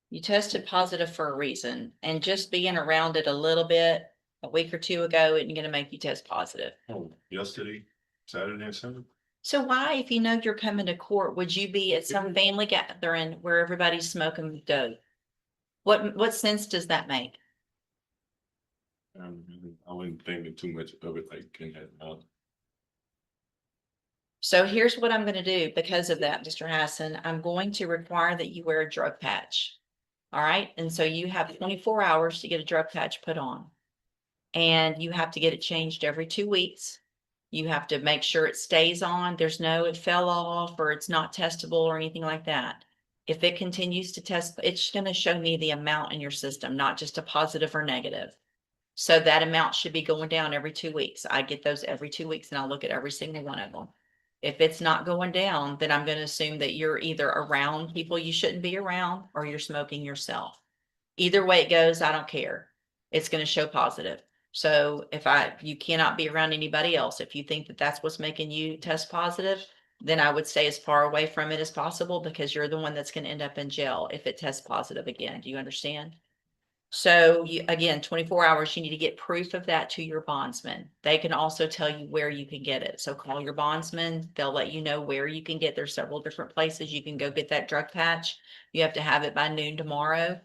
You tested positive for a reason, and just being around it a little bit a week or two ago isn't going to make you test positive. Oh, yesterday, Saturday and Sunday. So why, if you know you're coming to court, would you be at some family gathering where everybody's smoking dope? What sense does that make? I wasn't thinking too much of it like in that. So here's what I'm gonna do because of that, Mr. Hassan. I'm going to require that you wear a drug patch. All right, and so you have 24 hours to get a drug patch put on. And you have to get it changed every 2 weeks. You have to make sure it stays on. There's no, it fell off or it's not testable or anything like that. If it continues to test, it's gonna show me the amount in your system, not just a positive or negative. So that amount should be going down every 2 weeks. I get those every 2 weeks and I'll look at every single one of them. If it's not going down, then I'm going to assume that you're either around people you shouldn't be around or you're smoking yourself. Either way it goes, I don't care. It's going to show positive. So you cannot be around anybody else. If you think that that's what's making you test positive, then I would stay as far away from it as possible because you're the one that's going to end up in jail if it tests positive again. Do you understand? So you, again, 24 hours, you need to get proof of that to your bondsman. They can also tell you where you can get it. So call your bondsman. They'll let you know where you can get. There's several different places you can go get that drug patch. You have to have it by noon tomorrow.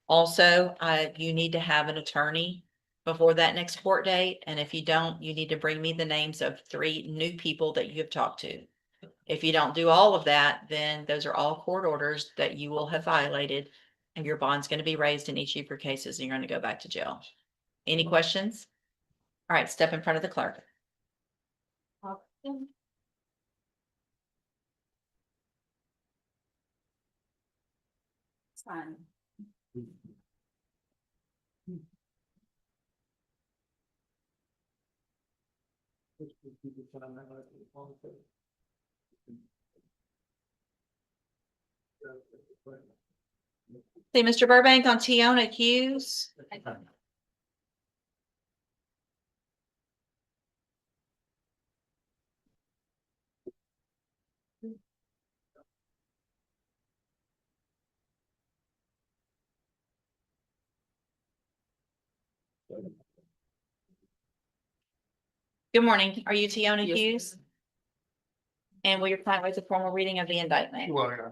Also, you need to have an attorney before that next court date. And if you don't, you need to bring me the names of 3 new people that you have talked to. If you don't do all of that, then those are all court orders that you will have violated. And your bond's going to be raised in each of your cases and you're going to go back to jail. Any questions? All right, step in front of the clerk. It's fine. See, Mr. Burbank on Tiona Hughes. Good morning. Are you Tiona Hughes? And will your client waive the formal reading of the indictment? Well, yeah.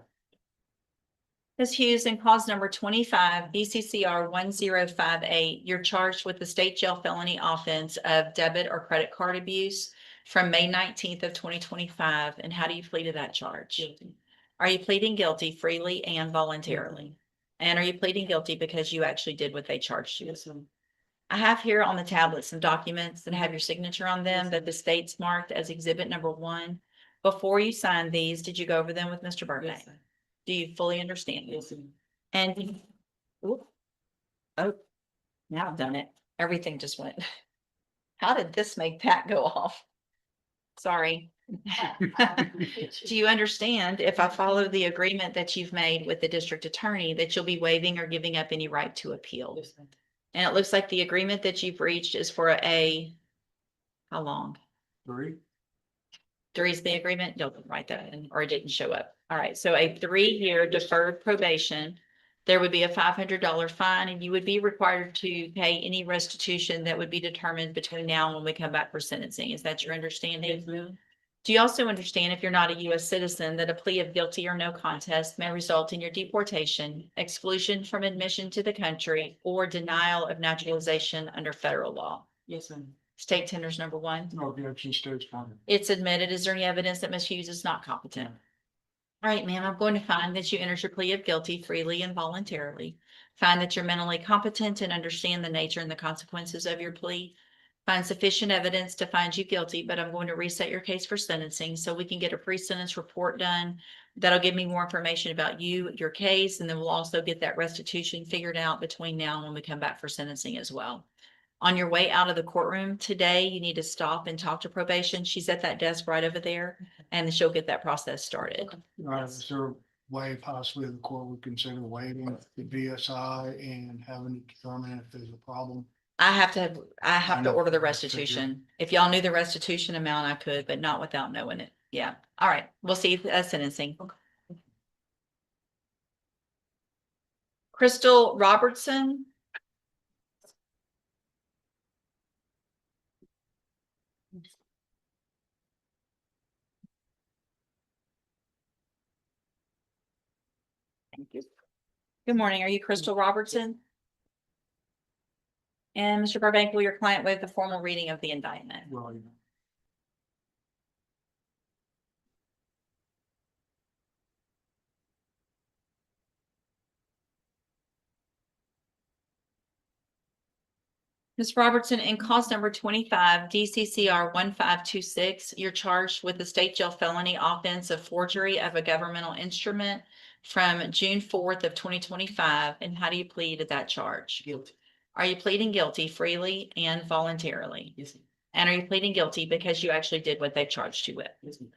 Ms. Hughes, in cause number 25, BCCR 1058, you're charged with the state jail felony offense of debit or credit card abuse from May 19th of 2025. And how do you plead to that charge? Guilty. Are you pleading guilty freely and voluntarily? And are you pleading guilty because you actually did what they charged you? Yes, ma'am. I have here on the tablet some documents that have your signature on them that the state's marked as exhibit number 1. Before you sign these, did you go over them with Mr. Burbank? Yes, ma'am. Do you fully understand? Yes, ma'am. And, oop. Oh, now I've done it. Everything just went. How did this make Pat go off? Sorry. Do you understand if I follow the agreement that you've made with the district attorney that you'll be waiving or giving up any right to appeal? Yes, ma'am. And it looks like the agreement that you've reached is for how long? 3. 3's the agreement? Don't write that in, or it didn't show up. All right, so a 3-year deferred probation. There would be a $500 fine and you would be required to pay any restitution that would be determined between now and when we come back for sentencing. Is that your understanding? Yes, ma'am. Do you also understand, if you're not a U.S. citizen, that a plea of guilty or no contest may result in your deportation, exclusion from admission to the country, or denial of naturalization under federal law? Yes, ma'am. State tenders number 1. No objection, state's fine. It's admitted. Is there any evidence that Ms. Hughes is not competent? All right, ma'am, I'm going to find that you entered your plea of guilty freely and voluntarily. Find that you're mentally competent and understand the nature and the consequences of your plea. Find sufficient evidence to find you guilty, but I'm going to reset your case for sentencing so we can get a pre-sentence report done. That'll give me more information about you, your case, and then we'll also get that restitution figured out between now and when we come back for sentencing as well. On your way out of the courtroom today, you need to stop and talk to probation. She's at that desk right over there, and she'll get that process started. Is there a way possibly the court would consider waiving the BSI and having it determine if there's a problem? I have to order the Figure. restitution. If y'all knew the restitution amount, I could, but not without knowing it. Yeah. All right. We'll see you at sentencing. Crystal Robertson. Thank you. Good morning. Are you Crystal Robertson? And Mr. Burbank, will your client waive the formal reading of the indictment? Well, Ms. Robertson, in cause number 25, DCCR 1526, you're charged with the state jail felony offense of forgery of a governmental instrument from June 4th of 2025. And how do you plead to that charge? Guilty. Are you pleading guilty freely and voluntarily? Yes, ma'am. And are you pleading guilty because you actually did what they charged you with? Yes, ma'am.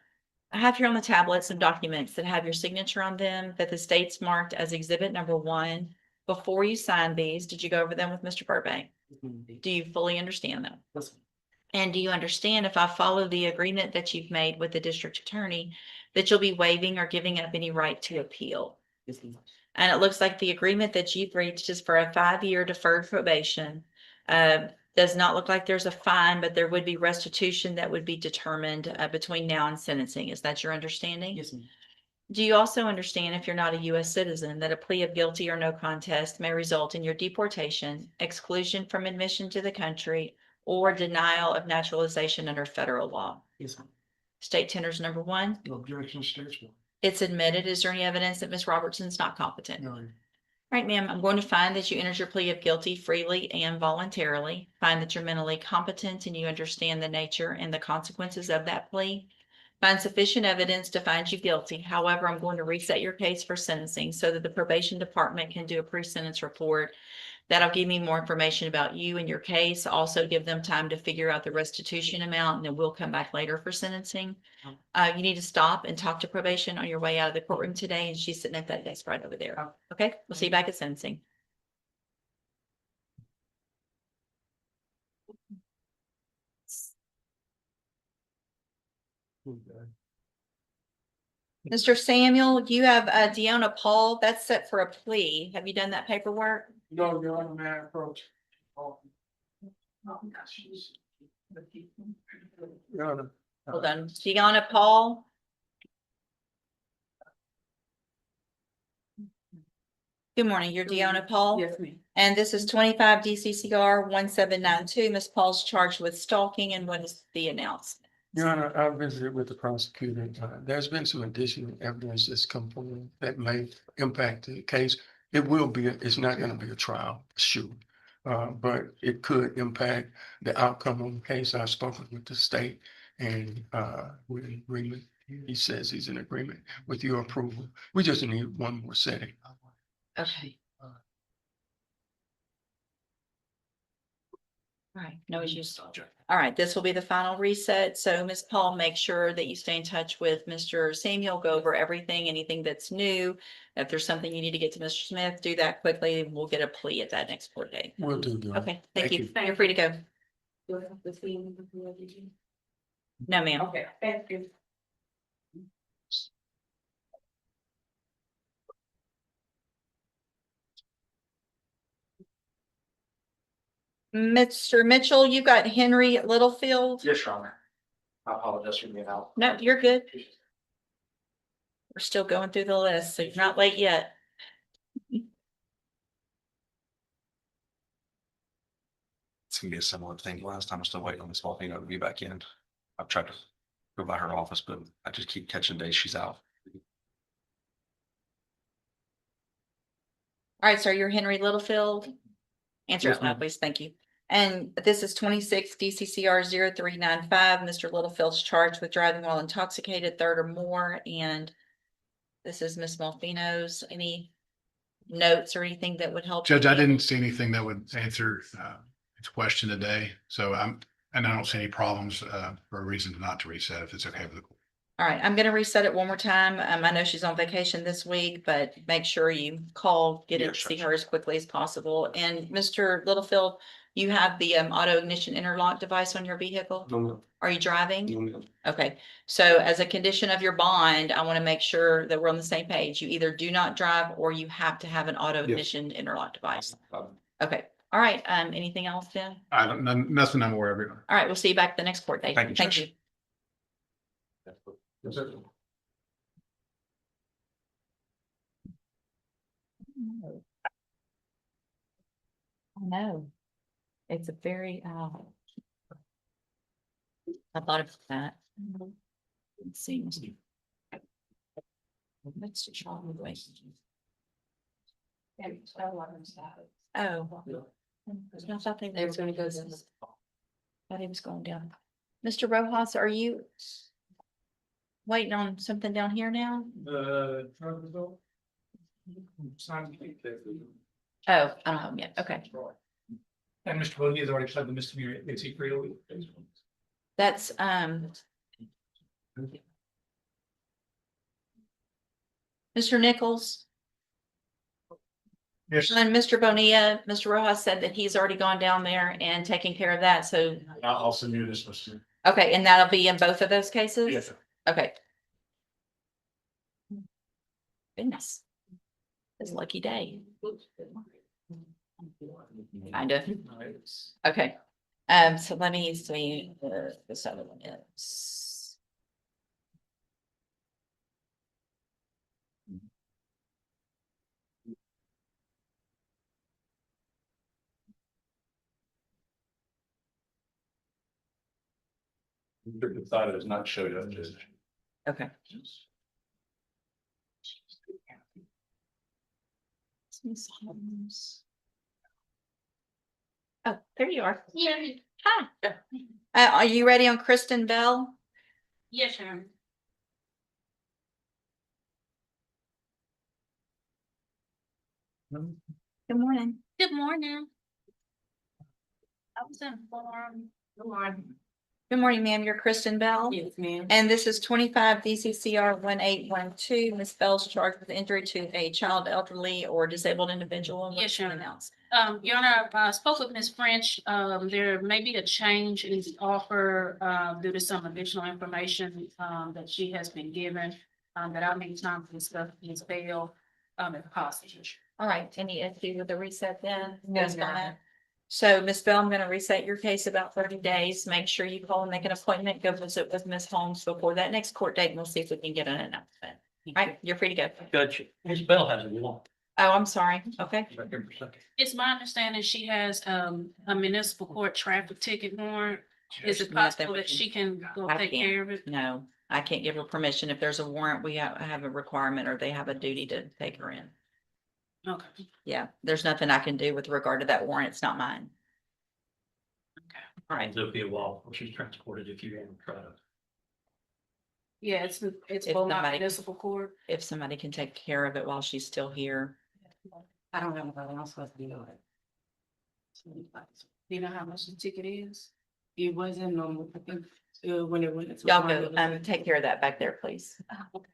I have here on the tablet some documents that have your signature on them that the state's marked as exhibit number 1. Before you signed these, did you go over them with Mr. Burbank? Yes, ma'am. Do you fully understand them? Yes, ma'am. And do you understand, if I follow the agreement that you've made with the district attorney, that you'll be waiving or giving up any right to appeal? Yes, ma'am. And it looks like the agreement that you've reached is for a 5-year deferred probation. Does not look like there's a fine, but there would be restitution that would be determined between now and sentencing. Is that your understanding? Yes, ma'am. Do you also understand, if you're not a U.S. citizen, that a plea of guilty or no contest may result in your deportation, exclusion from admission to the country, or denial of naturalization under federal law? Yes, ma'am. State tenders number 1, no objection, states one. it's admitted. Is there any evidence that Ms. Robertson's not competent? No, All right, ma'am, I'm going to find that you entered your plea of guilty freely and voluntarily. Find that you're mentally competent and you understand the nature and the consequences of that plea. Find sufficient evidence to find you guilty. However, I'm going to reset your case for sentencing so that the probation department can do a pre-sentence report. That'll give me more information about you and your case. Also give them time to figure out the restitution amount, and then we'll come back later for sentencing. You need to stop and talk to probation on your way out of the courtroom today, and she's sitting at that desk right over there. Okay, we'll see you back at sentencing. Mr. Samuel, you have Deanna Paul. That's set for a plea. Have you done that paperwork? No, you're on the man approach. Hold on. Deanna Paul. Good morning. You're Deanna Paul? Yes, ma'am. And this is 25 DCCR 1792. Ms. Paul's charged with stalking, and what is the announcement? Your Honor, I visited with the prosecutor. There's been some additional evidence that's come forward that may impact the case. It will be, it's not gonna be a trial, sure. But it could impact the outcome of the case. I've spoken with the state and we're in agreement. He says he's in agreement with your approval. We just need one more setting. Okay. All right, no issues. All right, this will be the final reset. So Ms. Paul, make sure that you stay in touch with Mr. Samuel, go over everything, anything that's new. If there's something you need to get to Mr. Smith, do that quickly. We'll get a plea at that next court date. We'll do, Your Honor. Okay, thank Thank you. you. You're free to go. Do I have to see him before I do? No, ma'am. Okay, thank you. Mr. Mitchell, you got Henry Littlefield? Yes, Your Honor. I apologize for being out. No, you're good. We're still going through the list, so you're not late yet. It's gonna be a similar thing. Last time I'm still waiting on Miss Malvino to be back in. I've tried to go by her office, but I just keep catching days she's out. All right, sir, you're Henry Littlefield. Answer Yes, out loud, ma'am. please. Thank you. And this is 26 DCCR 0395. Mr. Littlefield's charged with driving while intoxicated, third or more, and this is Miss Malfino's. Any notes or anything that would help? Judge, I you? didn't see anything that would answer its question today, so I don't see any problems for a reason not to reset if it's okay with the court. All right, I'm gonna reset it one more time. I know she's on vacation this week, but make sure you call, get Yeah, it, sure, see sure. her as quickly as possible. And Mr. Littlefield, You have the auto ignition interlock device on your vehicle? No, ma'am. Are you driving? No, ma'am. Okay, so as a condition of your bond, I want to make sure that we're on the same page. You either do not drive or you have to have an auto Yes. ignition interlock device. Uh, Okay, all right, anything else then? I don't, nothing I'm aware of. Your Honor. All right, we'll see you back the next court date. Thank you, Thank Judge. you. Yes, sir. I know. It's a very, I thought of that. Let's see. Let's just try the way. Oh. I thought they were gonna go. Thought he was going down. Mr. Rojas, are you waiting on something down here now? Oh, I don't have them yet. Okay. And Mr. Boney has already pled the misdemeanor, is he free to leave? That's, Mr. Nichols Yes, and Mr. Bonilla, Mr. Rojas said that he's already gone down there and taken care of that. So, I'll send you this, Mr. okay, and that'll be in both of those cases? Yes, sir. Okay. Goodness. It's a lucky day. Kind of. Okay. So let me see, this other one is. Decided it's not showed up, just. Okay. Miss Holmes. Oh, there you are. Yeah. Hi. Are you ready on Kristen Bell? Yes, sir. Good morning. Good morning. I was informed. Good morning. Good morning, ma'am. You're Kristen Bell. Yes, ma'am. And this is 25 DCCR 1812. Ms. Bell's charged with injury to a child, elderly, or disabled individual. Yes, What's been Your Honor. announced? Your Honor, I spoke with Ms. French. There may be a change in the offer, due to some additional information, that she has been given, that I'll make time to discuss Ms. Bell, if possible. All right, any issue with the reset then? No, Based Your on Honor. that? So, Ms. Bell, I'm gonna reset your case about 30 days. Make sure you call and make an appointment, go visit with Ms. Holmes before that next court date, and we'll see if we can get an announcement. All right, you're free to go. Judge, Ms. Bell has a warrant. Oh, I'm sorry. Okay. Right here for a second. It's my understanding she has, a municipal court traffic ticket warrant. Is it Not that possible we that can- she can go I take can't. care of it? No, I can't give her permission. If there's a warrant, we have a requirement or they have a duty to take her in. Okay. Yeah, there's nothing I can do with regard to that warrant. It's not mine. All right. It'll be a while before she's transported if you ever try to. Yeah, it's If Beaumont somebody- Municipal Court. If somebody can take care of it while she's still here. I don't know what else supposed to be on it. Do you know how much the ticket is? It wasn't, I think, when it went. Y'all go, take care of that back there, please. Okay.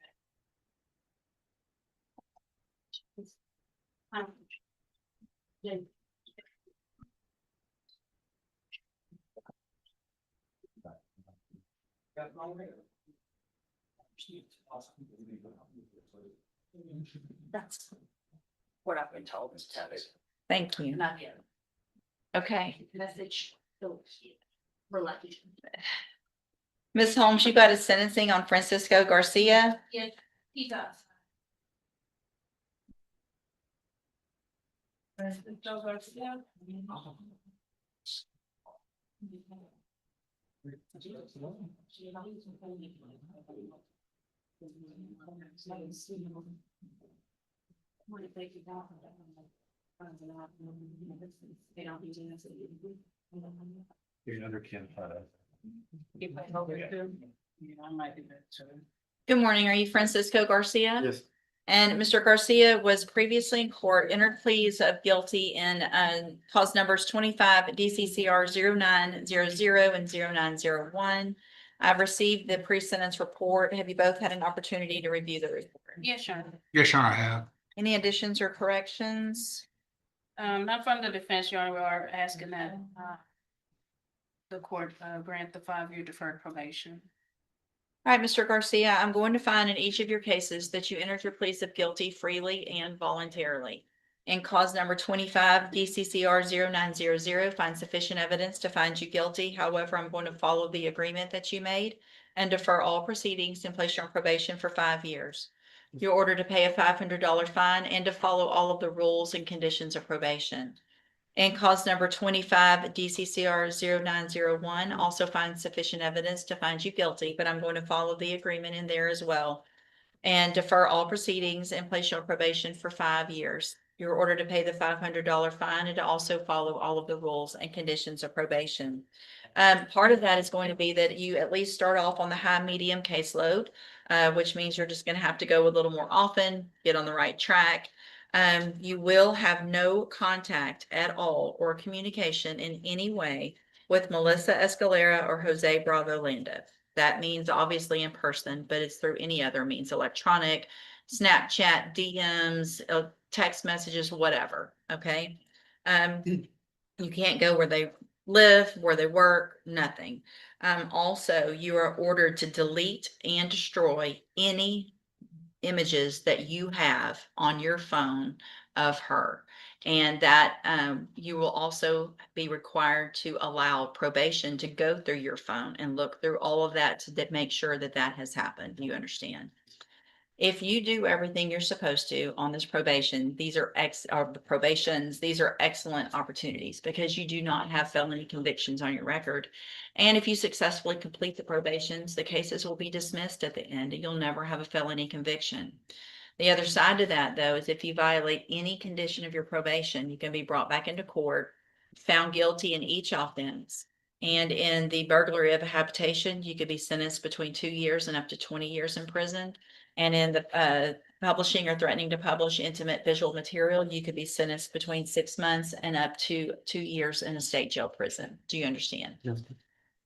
That's what I've been told, Mr. Tavis. Thank you. Not yet. Okay. Message. Reluctant. Ms. Holmes, you got a sentencing on Francisco Garcia. Yes, he does. you're under Ken. Good morning. Are you Francisco Garcia? Yes. And Mr. Garcia was previously in court, entered pleas of guilty in cause numbers 25 DCCR 0900 and 0901. I've received the pre-sentence report. Have you both had an opportunity to review the report? Yes, sure. Yes, Your Honor, I have. Any additions or corrections? Not from the defense, Your Honor, we are asking that, the court, grant the 5-year deferred probation. All right, Mr. Garcia, I'm going to find in each of your cases that you entered your pleas of guilty freely and voluntarily. In cause number 25, DCCR 0900, find sufficient evidence to find you guilty. However, I'm going to follow the agreement that you made and defer all proceedings and place you on probation for 5 years. You're ordered to pay a $500 fine and to follow all of the rules and conditions of probation. And cause number 25, DCCR 0901, also finds sufficient evidence to find you guilty, but I'm going to follow the agreement in there as well. And defer all proceedings and place you on probation for 5 years. You're ordered to pay the $500 fine and to also follow all of the rules and conditions of probation. Part of that is going to be that you at least start off on the high medium caseload, which means you're just going to have to go a little more often, get on the right track. You will have no contact at all or communication in any way with Melissa Escalera or Jose Bravo Landa. That means obviously in person, but it's through any other means, electronic, Snapchat, DMs, text messages, whatever, okay? You can't go where they live, where they work, nothing. Also, you are ordered to delete and destroy any images that you have on your phone of her. And that you will also be required to allow probation to go through your phone and look through all of that to make sure that that has happened. You understand? If you do everything you're supposed to on this probation, these are probations, these are excellent opportunities because you do not have felony convictions on your record. And if you successfully complete the probations, the cases will be dismissed at the end and you'll never have a felony conviction. The other side to that, though, is if you violate any condition of your probation, you can be brought back into court, found guilty in each offense. And in the burglary of a habitation, you could be sentenced between 2 years and up to 20 years in prison. And in the publishing or threatening to publish intimate visual material, you could be sentenced between 6 months and up to 2 years in a state jail prison. Do you understand? Yes.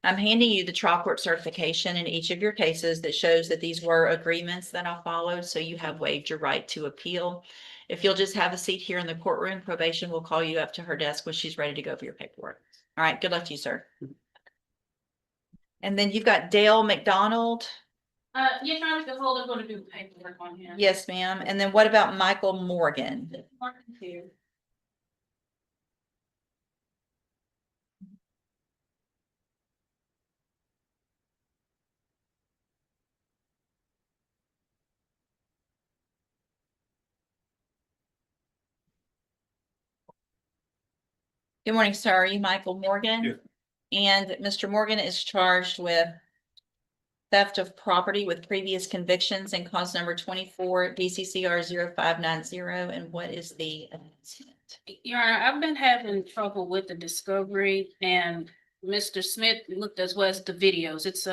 I'm handing you the trial court certification in each of your cases that shows that these were agreements that I followed, so you have waived your right to appeal. If you'll just have a seat here in the courtroom, probation will call you up to her desk when she's ready to go for your paperwork. All right, good luck to you, sir. And then you've got Dale McDonald. You're trying to hold up, going to do paperwork on him. Yes, ma'am. And then what about Michael Morgan? Martin's here. Good morning, sir. Are you Michael Morgan? Yes. And Mr. Morgan is charged with theft of property with previous convictions and cause number 24 DCCR 0590. And what is the announcement? Your Honor, I've been having trouble with the discovery, and Mr. Smith looked as well as the videos. It's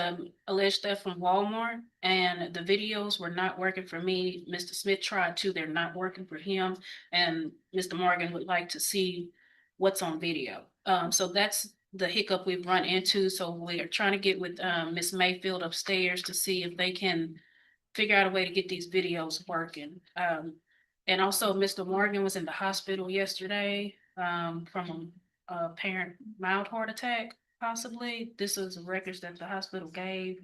alleged theft from Walmart, and the videos were not working for me. Mr. Smith tried to, they're not working for him, and Mr. Morgan would like to see what's on video. So that's the hiccup we've run into. So we are trying to get with Miss Mayfield upstairs to see if they can figure out a way to get these videos working. And also Mr. Morgan was in the hospital yesterday from a apparent mild heart attack, possibly. This is records that the hospital gave.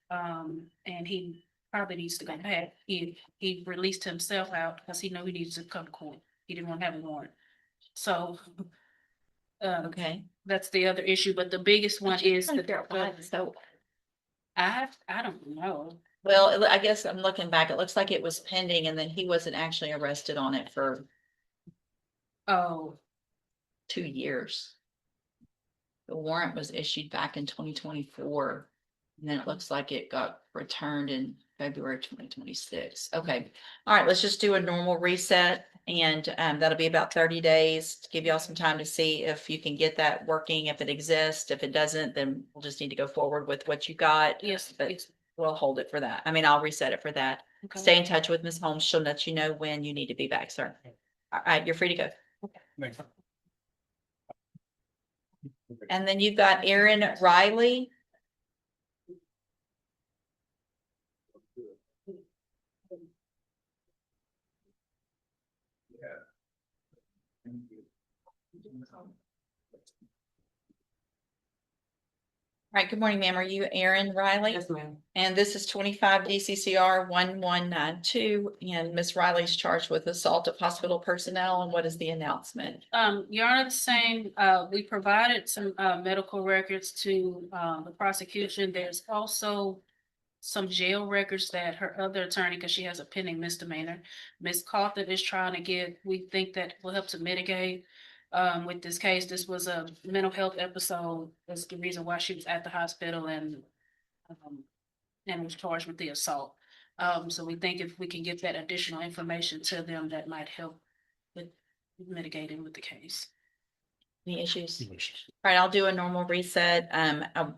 And he probably needs to go back. He released himself out because he knew he needs to come to court. He didn't want to have a warrant. So Okay. that's the other issue, but the biggest one is So, I don't know. well, I guess I'm looking back. It looks like it was pending and then he wasn't actually arrested on it for Oh, 2 years. The warrant was issued back in 2024. And then it looks like it got returned in February 2026. Okay. All right, let's just do a normal reset. And that'll be about 30 days to give y'all some time to see if you can get that working, if it exists. If it doesn't, then we'll just need to go forward with what you got. yes, But yes. we'll hold it for that. I mean, I'll reset it for that. Okay. Stay in touch with Ms. Holmes. She'll let you know when you need to be back, sir. All right, you're free to go. Thanks. And then you've got Aaron Riley. All right, good morning, ma'am. Are you Erin Riley? Yes, ma'am. And this is 25 DCCR 1192, and Miss Riley's charged with assault of hospital personnel. And what is the announcement? Your Honor, the same, we provided some, medical records to, the prosecution. There's also some jail records that her other attorney, because she has a pending misdemeanor, Ms. Cawthon is trying to get. We think that will help to mitigate, with this case. This was a mental health episode. That's the reason why she was at the hospital and was charged with the assault. So we think if we can get that additional information to them, that might help with mitigating with the case. Any issues? All right, I'll do a normal reset. I'll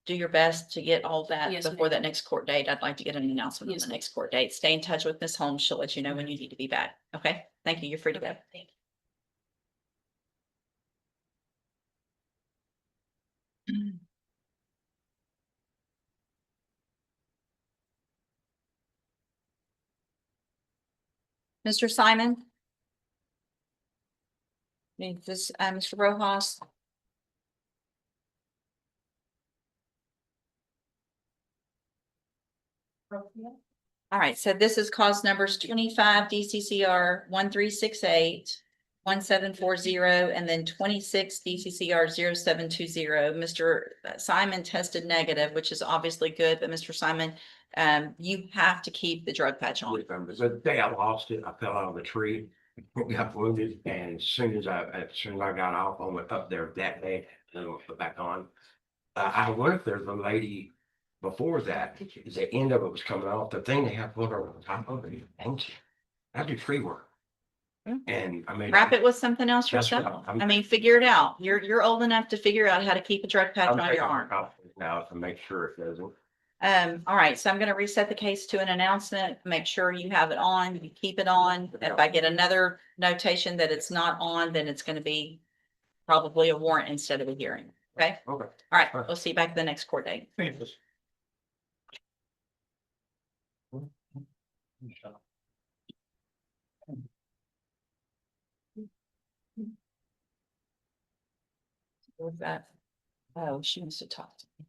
do your best to get all that Yes, before ma'am. that next court date. I'd like to get an announcement on Yes, the ma'am. next court date. Stay in touch with Ms. Holmes. She'll let you know when you need to be back. Okay, thank you. You're free to go. Mr. Simon? Need this, Mr. Rojas? All right, so this is cause numbers 25 DCCR 1368, 1740, and then 26 DCCR 0720. Mr. Simon tested negative, which is obviously good, but Mr. Simon, you have to keep the drug patch on. The day I lost it, I fell out of a tree, got wounded, and as soon as I got off, I went up there that day, and then I put back on. I wonder if there's a lady before that, the end of it was coming off, the thing they have put over the top of it, ancient. I do tree work. And I mean. Wrap it with something else That's what yourself. I'm- I mean, figure it out. You're old enough to figure out how to keep a drug patch I'm on taking your arm. precautions now to make sure it doesn't. All right, so I'm gonna reset the case to an announcement. Make sure you have it on, you keep it on. If I get another notation that it's not on, then it's gonna be probably a warrant instead of a hearing. Okay? Okay. All right, we'll see you back at the next court date. Thank you. With that, oh, she wants to talk to me.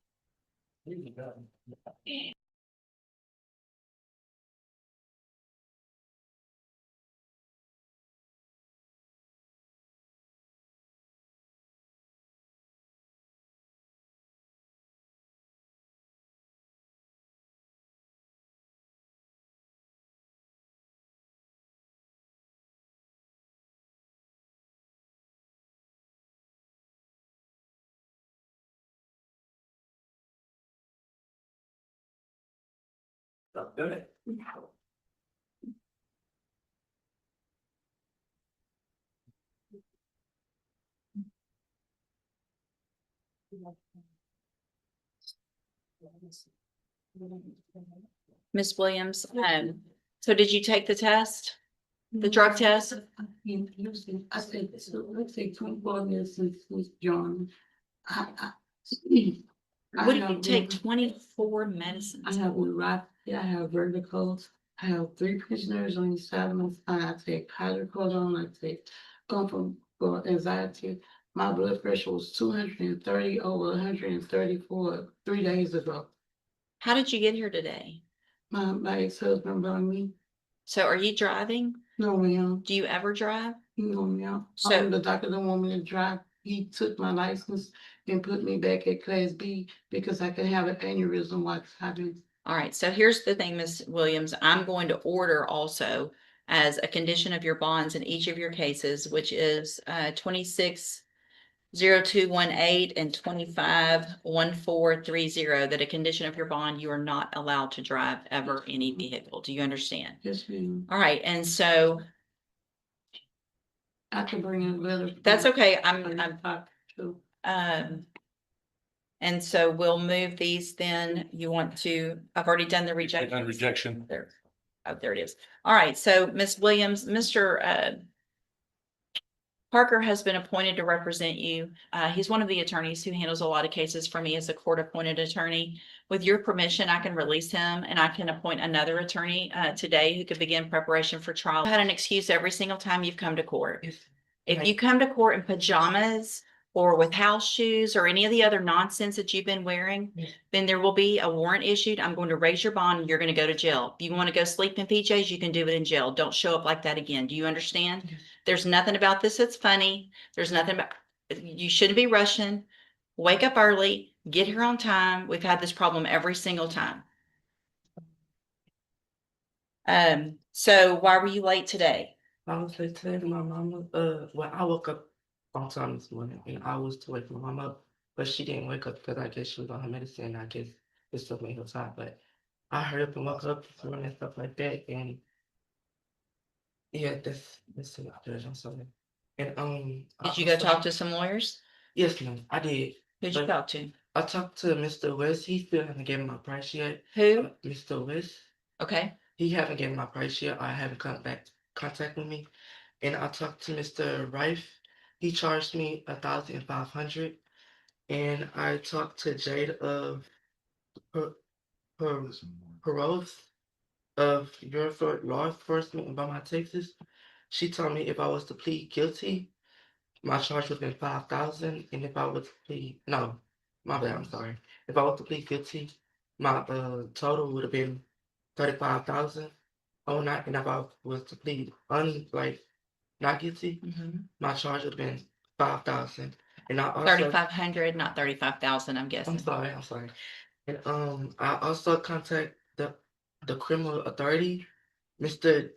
Stop doing it. Miss Williams, so did you take the test? The drug test? I said, so let's say 24 years since John. I What do you have take been- 24 I medicines? have neuropathy, I have vertigo, I have 3 prisoners on each side of my spine, I take hydrocodone, I take comfort for anxiety. My blood pressure was 230 over 134 3 days ago. How did you get here today? My ex-husband brought me, So are you driving? no, ma'am, Do you ever drive? no, ma'am. So- The doctor didn't want me to drive. He took my license and put me back at class B because I could have an aneurysm while driving. All right, so here's the thing, Miss Williams, I'm going to order also as a condition of your bonds in each of your cases, which is 260218 and 251430, that a condition of your bond, you are not allowed to drive ever any vehicle. Do you understand? Yes, ma'am. All right, and so I could bring in a letter. that's okay. Too. And so we'll move these then. You want to, I've already done the rejection. Done rejection. There. Oh, there it is. All right, so Miss Williams, Mr. Parker has been appointed to represent you. He's one of the attorneys who handles a lot of cases for me as a court-appointed attorney. With your permission, I can release him and I can appoint another attorney today who could begin preparation for trial. I had an excuse every single time you've come to court. If you come to court in pajamas or with house shoes or any of the other nonsense that you've been wearing, then there will be a warrant issued. I'm going to raise your bond and you're going to go to jail. If you want to go sleep in PJs, you can do it in jail. Don't show up like that again. Do you understand? Yes. There's nothing about this that's funny. There's nothing about, you shouldn't be rushing. Wake up early, get here on time. We've had this problem every single time. So why were you late today? I was like today, my mama, well, I woke up on time this morning and I was to wake my mom up, but she didn't wake up because I guess she was on her medicine. I guess it still made her tired, but I hurried up and woke up this morning and stuff like that. And yeah, that's it. I'm sorry. And Did you go talk to some lawyers? Yes, ma'am, I did. Who'd you But talk to? I talked to Mr. West. He still haven't given my price yet. Who? Mr. West. Okay. He haven't given my price yet. I haven't come back contact with me. And I talked to Mr. Rife. He charged me 1,500. And I talked to Jade of Peros of Law Enforcement in Beaumont, Texas. She told me if I was to plead guilty, my charge would have been 5,000. And if I was to plead, no, my bad, I'm sorry. If I was to plead guilty, my total would have been 35,000. Oh, not, and if I was to plead not guilty, my charge would have been 5,000. And I also 3,500, not 35,000, I'm guessing. I'm sorry. And I also contact the criminal authority, Mr.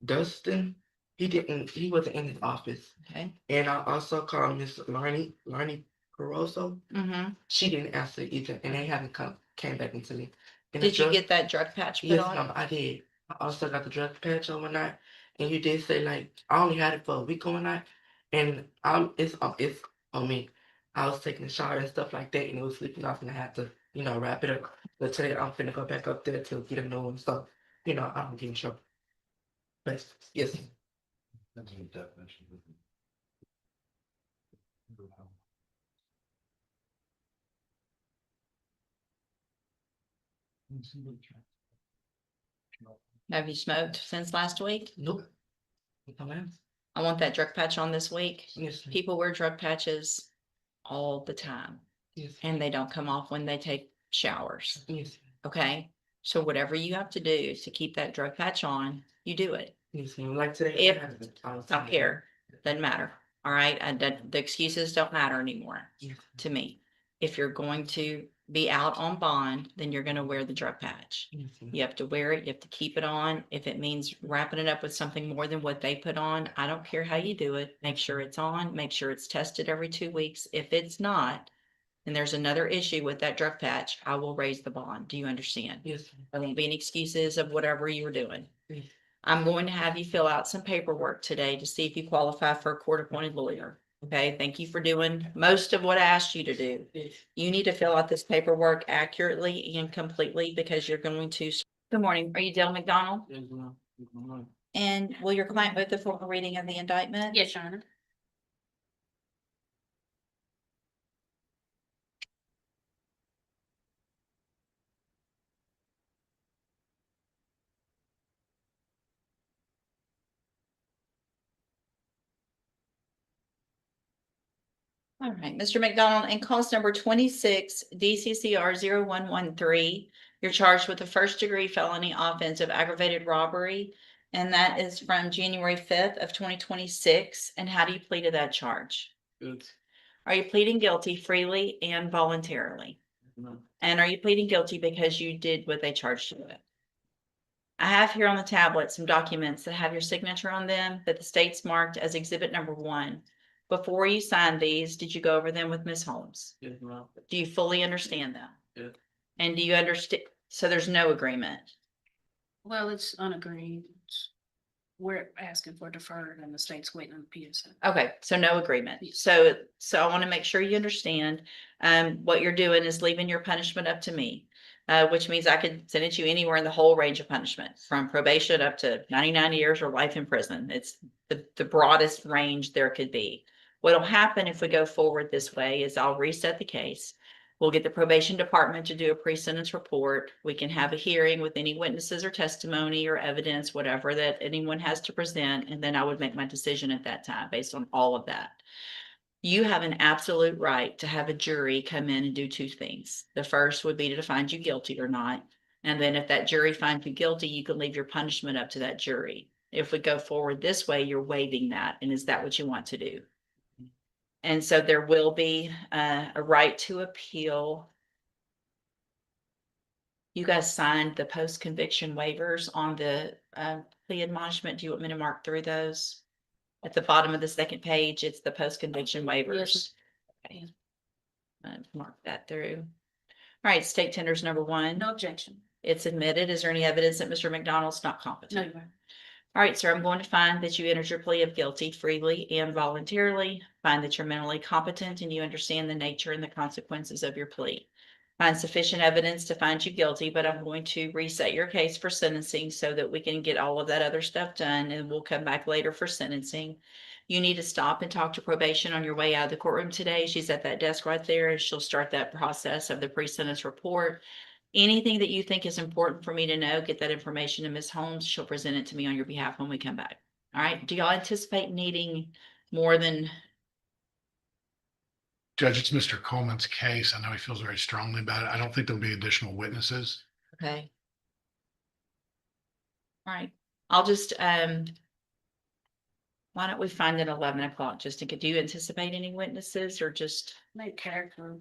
Dustin. He wasn't in his office. Okay. And I also called Miss Larnie Caroso. She didn't answer either, and they haven't came back into me. And Did you get that drug patch put Yes, on? ma'am, I did. I also got the drug patch overnight, and you did say like I only had it for a week overnight, and it's on me. I was taking a shower and stuff like that, and it was sleeping off, and I had to wrap it up. But today I'm finna go back up there to get a new one, so I don't get in trouble. But yes. That's a definition. Have you smoked since last week? Nope. No, ma'am. I want that drug patch on this week. Yes, ma'am. People wear drug patches all the time Yes. and they don't come off when they take showers. Yes. Okay. So whatever you have to do to keep that drug patch on, you do it. Yes, ma'am. Like today, If I was don't care, doesn't matter. All right. The excuses don't matter anymore Yes. to me. If you're going to be out on bond, then you're going to wear the drug patch. Yes, ma'am. You have to wear it. You have to keep it on. If it means wrapping it up with something more than what they put on, I don't care how you do it. Make sure it's on, make sure it's tested every 2 weeks. If it's not, and there's another issue with that drug patch, I will raise the bond. Do you understand? Yes, ma'am. There won't be any excuses of whatever you were doing. Yes. I'm going to have you fill out some paperwork today to see if you qualify for a court-appointed lawyer. Okay, thank you for doing most of what I asked you to do. Yes. You need to fill out this paperwork accurately and completely because you're going to. Good morning. Are you Dale McDonald? Yes, ma'am. Yes, ma'am. And will your client move the formal reading of the indictment? Yes, Your Honor. All right, Mr. McDonald, in cause number 26 DCCR 0113, you're charged with a first-degree felony offense of aggravated robbery, and that is from January 5th of 2026. And how do you plead to that charge? Good. Are you pleading guilty freely and voluntarily? No. And are you pleading guilty because you did what they charged you with? I have here on the tablet some documents that have your signature on them that the state's marked as exhibit number 1. Before you signed these, did you go over them with Ms. Holmes? Yes, ma'am. Do you fully understand them? Yeah. And do you understand? So there's no agreement. Well, it's unagreed. We're asking for deferred and the state's waiting on the PSA. Okay, so no agreement. Yes. So I want to make sure you understand, what you're doing is leaving your punishment up to me. Which means I could sentence you anywhere in the whole range of punishment, from probation up to 99 years or life in prison. It's the broadest range there could be. What'll happen if we go forward this way is I'll reset the case. We'll get the probation department to do a pre-sentence report. We can have a hearing with any witnesses or testimony or evidence, whatever that anyone has to present, and then I would make my decision at that time based on all of that. You have an absolute right to have a jury come in and do two things. The first would be to find you guilty or not. And then if that jury finds you guilty, you can leave your punishment up to that jury. If we go forward this way, you're waiving that. And is that what you want to do? And so there will be a right to appeal. You guys signed the post-conviction waivers on the plea admonishment. Do you want me to mark through those? At the bottom of the second page, it's the post-conviction waivers. Okay. Mark that through. All right, state tenders number 1. No objection. It's admitted. Is there any evidence that Mr. McDonald's not No, competent? Your Honor. All right, sir, I'm going to find that you entered your plea of guilty freely and voluntarily. Find that you're mentally competent and you understand the nature and the consequences of your plea. Find sufficient evidence to find you guilty, but I'm going to reset your case for sentencing so that we can get all of that other stuff done, and we'll come back later for sentencing. You need to stop and talk to probation on your way out of the courtroom today. She's at that desk right there, and she'll start that process of the pre-sentence report. Anything that you think is important for me to know, get that information to Ms. Holmes. She'll present it to me on your behalf when we come back. All right. Do y'all anticipate needing more than? Judge, it's Mr. Coleman's case. I know he feels very strongly about it. I don't think there'll be additional witnesses. Okay. All right. I'll just, why don't we find it 11 o'clock just to get, do you anticipate any witnesses or just? Make character.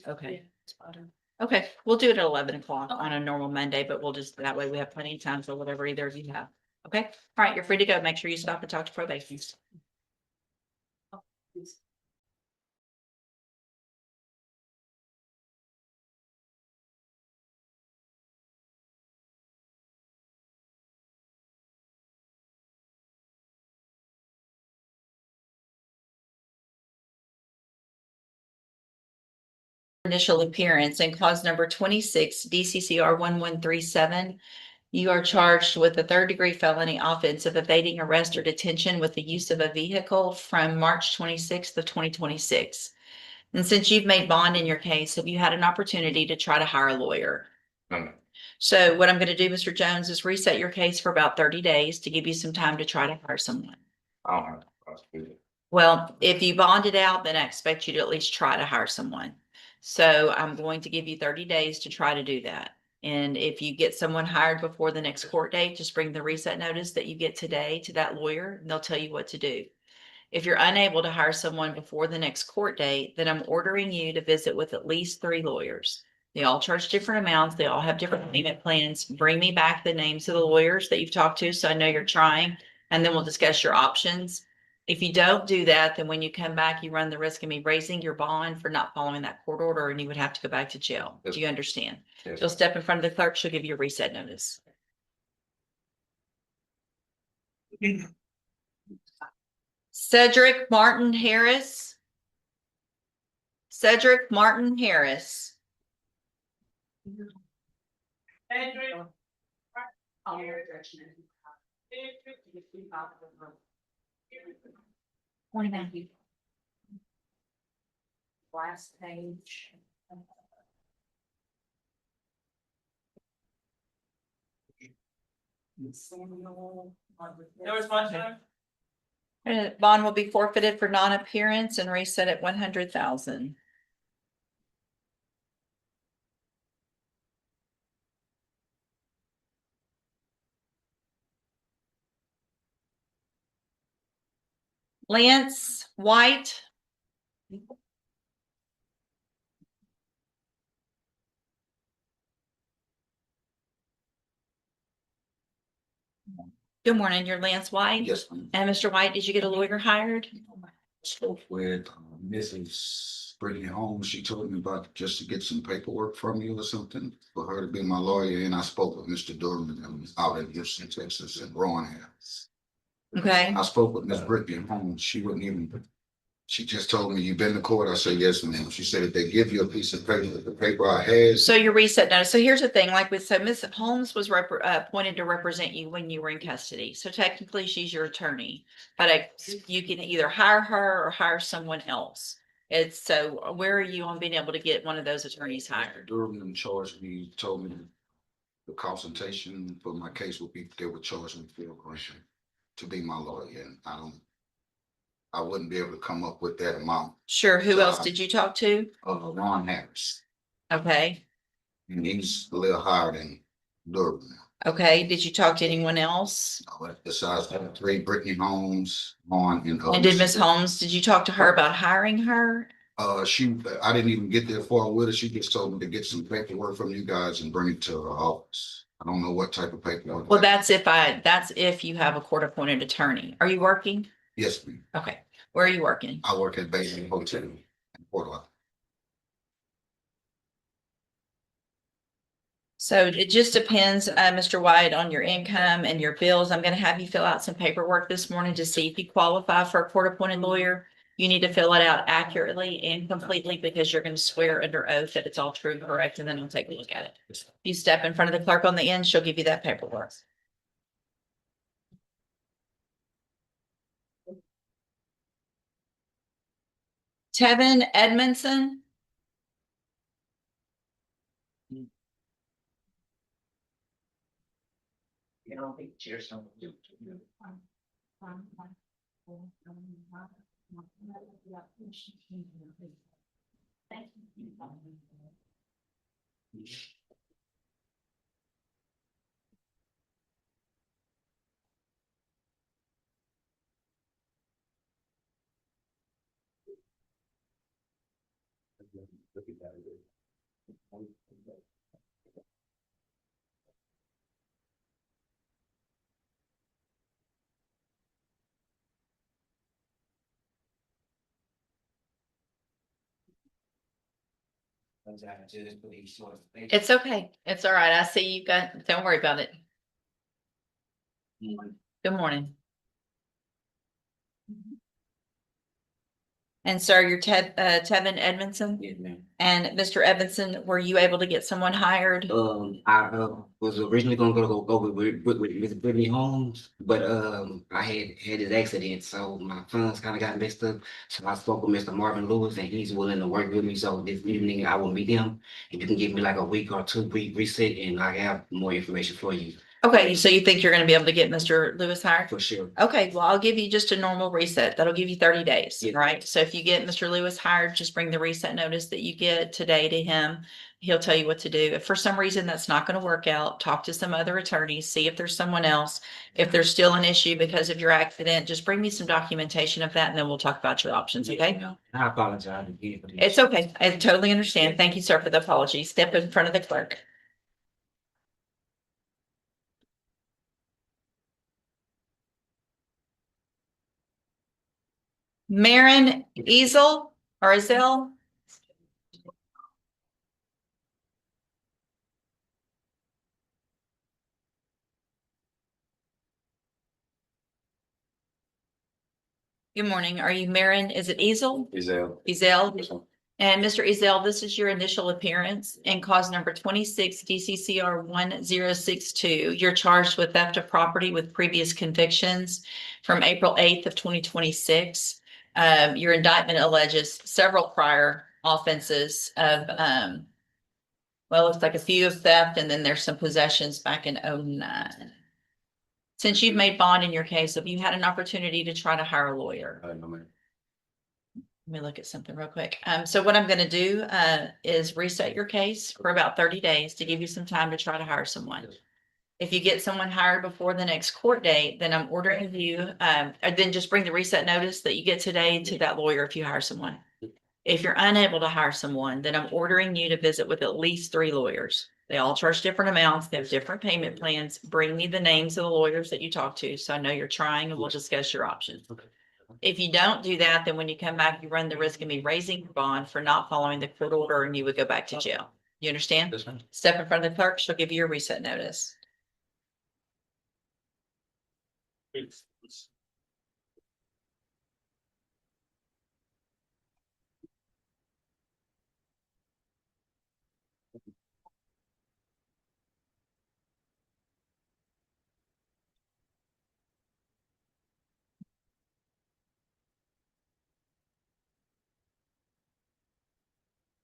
Okay. Yeah. Okay, we'll do it at 11 o'clock on a normal Monday, but we'll just, that way we have plenty of time for whatever either of you have. Okay, all right, you're free to go. Make sure you stop and talk to probation. Initial appearance and clause number 26, DCCR 1137. You are charged with a third-degree felony offense of evading arrest or detention with the use of a vehicle from March 26th of 2026. And since you've made bond in your case, have you had an opportunity to try to hire a lawyer? No. So what I'm going to do, Mr. Jones, is reset your case for about 30 days to give you some time to try to hire someone. I don't have to prosecute it. Well, if you bonded out, then I expect you to at least try to hire someone. So I'm going to give you 30 days to try to do that. And if you get someone hired before the next court date, just bring the reset notice that you get today to that lawyer and they'll tell you what to do. If you're unable to hire someone before the next court date, then I'm ordering you to visit with at least 3 lawyers. They all charge different amounts. They all have different payment plans. Bring me back the names of the lawyers that you've talked to so I know you're trying, and then we'll discuss your options. If you don't do that, then when you come back, you run the risk of me raising your bond for not following that court order, and you would have to go back to jail. Yes. Do you understand? Yes. You'll step in front of the clerk. She'll give you a reset notice. Cedric Martin Harris. Cedric Martin Harris. Morning, Matthew. Last page. Bond will be forfeited for non-appearance and reset at 100,000. Lance White. Good morning, you're Lance White. Yes, ma'am. And Mr. White, did you get a lawyer hired? Spoke with Mrs. Brittany Holmes. She told me about just to get some paperwork from you or something for her to be my lawyer. And I spoke with Mr. Durham out in Houston, Texas, and Rowan. Okay. I spoke with Miss Brittany Holmes. She wouldn't even. She just told me, "You've been to court?" I said, "Yes, ma'am." She said, "If they give you a piece of paper, the paper I had." So your reset notice. So here's the thing, like we said, Miss Holmes was appointed to represent you when you were in custody. So technically she's your attorney, but you can either hire her or hire someone else. It's so, where are you on being able to get one of those attorneys hired? Durham charged me, told me the consultation for my case would be, they would charge me for Gresham to be my lawyer, and I wouldn't be able to come up with that amount. Sure, who So else did you talk to? Ron Harris, Okay, and he's a little higher than Durham. okay, did you talk to anyone else? But besides that, three Brittany Holmes, Ron, and And did others. Ms. Holmes, did you talk to her about hiring her? I didn't even get that far with her. She just told me to get some paperwork from you guys and bring it to her office. I don't know what type of paperwork. Well, that's if you have a court appointed attorney. Are you working? Yes, ma'am. Okay, where are you working? I work at Bailey Hotel in Portland. So it just depends, Mr. White, on your income and your bills. I'm gonna have you fill out some paperwork this morning to see if you qualify for a court appointed lawyer. You need to fill it out accurately and completely because you're gonna swear under oath that it's all true and correct, and then we'll take a look at it. If you step in front of the clerk on the end, she'll give you that paperwork. Tevin Edmondson. It's okay. It's all right. I see you got, don't worry about it. Good morning. And sir, you're Tevin Edmondson? Yes, ma'am. And Mr. Edmondson, were you able to get someone hired? I was originally gonna go with Miss Brittany Holmes, but I had this accident, so my funds kind of got messed up. So I spoke with Mr. Marvin Lewis, and he's willing to work with me. So this evening I will meet him. If you can give me like a week or 2 week reset, and I have more information for you Okay, so you think you're gonna be able to get Mr. Lewis hired? for sure. Okay, well, I'll give you just a normal reset. That'll give you 30 days, Yeah. right? So if you get Mr. Lewis hired, just bring the reset notice that you get today to him. He'll tell you what to do. If for some reason that's not going to work out, talk to some other attorneys, see if there's someone else. If there's still an issue because of your accident, just bring me some documentation of that and then we'll talk about your options, okay? I apologize again for this. It's okay. I totally understand. Thank you, sir, for the apology. Step in front of the clerk. Maren Ezel or Ezel? Good morning. Are you Maren? Is it Ezel? Ezel? And Mr. Ezel, this is your initial appearance in cause number 26 DCCR 1062. You're charged with theft of property with previous convictions from April 8th of 2026. Your indictment alleges several prior offenses of, well, it's like a few of theft and then there's some possessions back in 2009. Since you've made bond in your case, have you had an opportunity to try to hire a lawyer? Let me look at something real quick. So what I'm gonna do, is reset your case for about 30 days to give you some time to try to hire someone. If you get someone hired before the next court date, then I'm ordering you, and then just bring the reset notice that you get today to that lawyer if you hire someone. If you're unable to hire someone, then I'm ordering you to visit with at least 3 lawyers. They all charge different amounts. They have different payment plans. Bring me the names of the lawyers that you talk to, so I know you're trying and we'll discuss your options. If you don't do that, then when you come back, you run the risk of me raising your bond for not following the court order and you would go back to jail. You understand? Yes, ma'am. Step in front of the clerk. She'll give you your reset notice.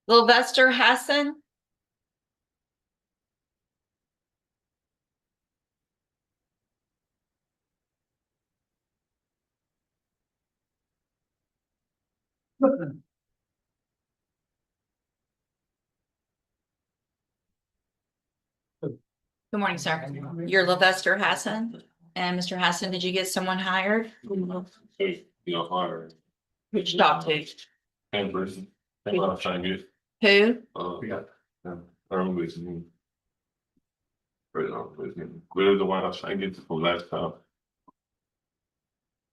Sylvester Hassan. Good morning, sir. You're Sylvester Hassan. And Mr. Hassan, did you get someone hired? Hey, you know, hard. Who'd you talk to? And person. That's what I was trying to get. Who? I remember his name. Right now, his name. But it was the one I was trying to get from last time.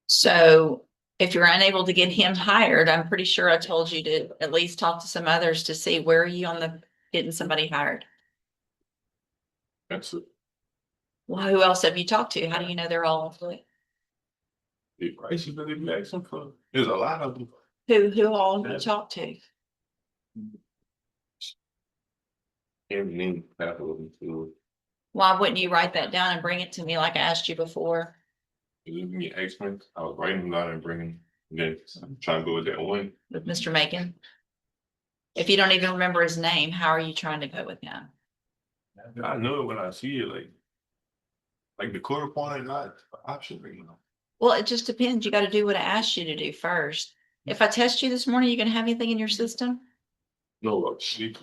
So if you're unable to get him hired, I'm pretty sure I told you to at least talk to some others to see where are you on the getting somebody hired. That's it. Well, who else have you talked to? How do you know they're all employed? The prices that they asking for. There's a lot of them. Who all have you talked to? Everything happened to Why wouldn't you write that down and bring it to me like I asked you before? me excellent. I was writing them down and bringing. Then I'm trying to go with that one. With Mr. Macon? If you don't even remember his name, how are you trying to go with him? I know it when I see it, like the court appointed, not option, you know. Well, it just depends. You got to do what I asked you to do first. If I test you this morning, you gonna have anything in your system? No, sleep.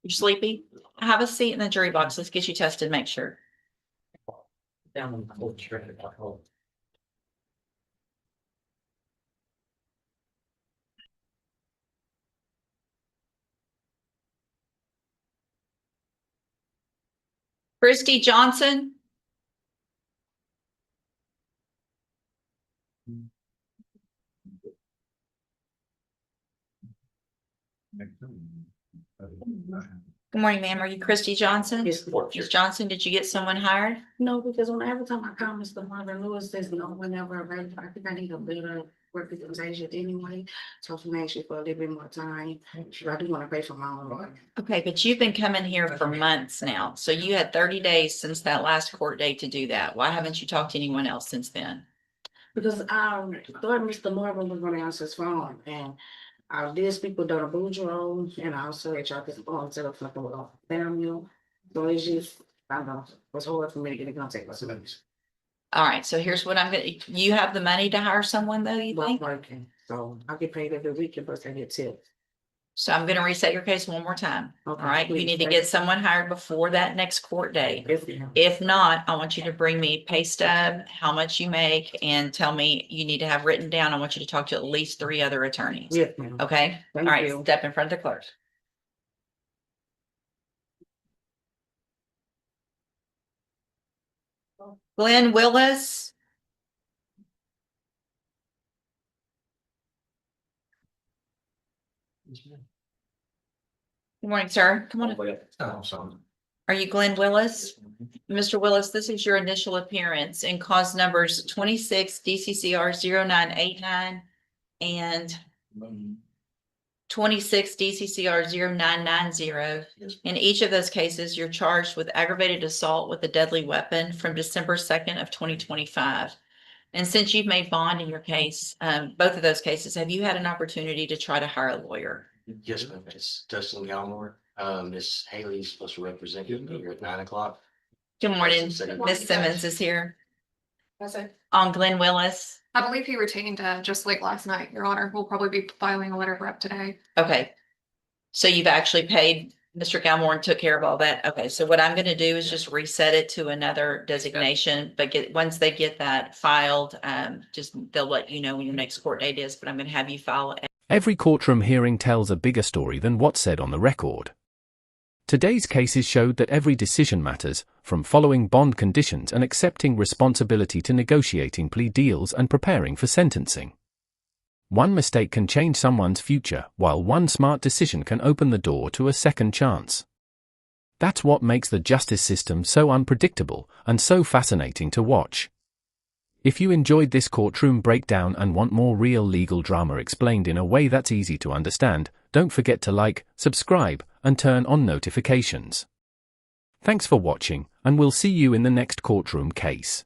You're sleepy? Have a seat in the jury box. Let's get you tested, make sure. Christy Johnson? Good morning, ma'am. Are you Christy Johnson? Yes, Ms. Johnson, did you get someone hired? no, because when every time I call Mr. Marvin Lewis, says no, whenever available. I think I need a better representation anyway. So if I'm actually for a little bit more time, I do want to pay for my own. Okay, but you've been coming here for months now. So you had 30 days since that last court date to do that. Why haven't you talked to anyone else since then? Because I thought Mr. Marvin was gonna answer his phone, and I did speak with Donna Boudreaux, and I also had y'all this phone set up something with Samuel. So it's just, I don't know, it's hard for me to get in contact with somebody. All right, so here's what I'm gonna, you have the money to hire someone though, you But I'm think? working, so I get paid every week, and plus I get tips. So I'm gonna reset your case one more time. All Okay, right, you please, need to thank get you. someone hired before that next court date. Yes, ma'am. If not, I want you to bring me pay stub, how much you make, and tell me you need to have written down. I want you to talk to at least 3 other attorneys. Yes, ma'am. Okay, all Thank right, you. step in front of the clerk. Glenn Willis. Good morning, sir. Come on. Oh, sorry. Are you Glenn Willis? Mr. Willis, this is your initial appearance in cause numbers 26 DCCR 0989 and 26 DCCR 0990. In each of those cases, you're charged with aggravated assault with a deadly weapon from December 2nd of 2025. And since you've made bond in your case, both of those cases, have you had an opportunity to try to hire a lawyer? Yes, ma'am, it's Dustin Galmore. Miss Haley's supposed to represent you here at 9 o'clock. Good morning. Miss Simmons is here That's it. on Glenn Willis. I believe he retained just late last night, Your Honor. We'll probably be filing a letter of rep today. Okay. So you've actually paid Mr. Galmore and took care of all that. Okay, so what I'm gonna do is just reset it to another designation, but once they get that filed, just they'll let you know when your next court date is, but I'm gonna have you file. Every courtroom hearing tells a bigger story than what's said on the record. Today's cases showed that every decision matters, from following bond conditions and accepting responsibility to negotiating plea deals and preparing for sentencing. One mistake can change someone's future, while one smart decision can open the door to a second chance. That's what makes the justice system so unpredictable and so fascinating to watch. If you enjoyed this courtroom breakdown and want more real legal drama explained in a way that's easy to understand, don't forget to like, subscribe, and turn on notifications. Thanks for watching, and we'll see you in the next courtroom case.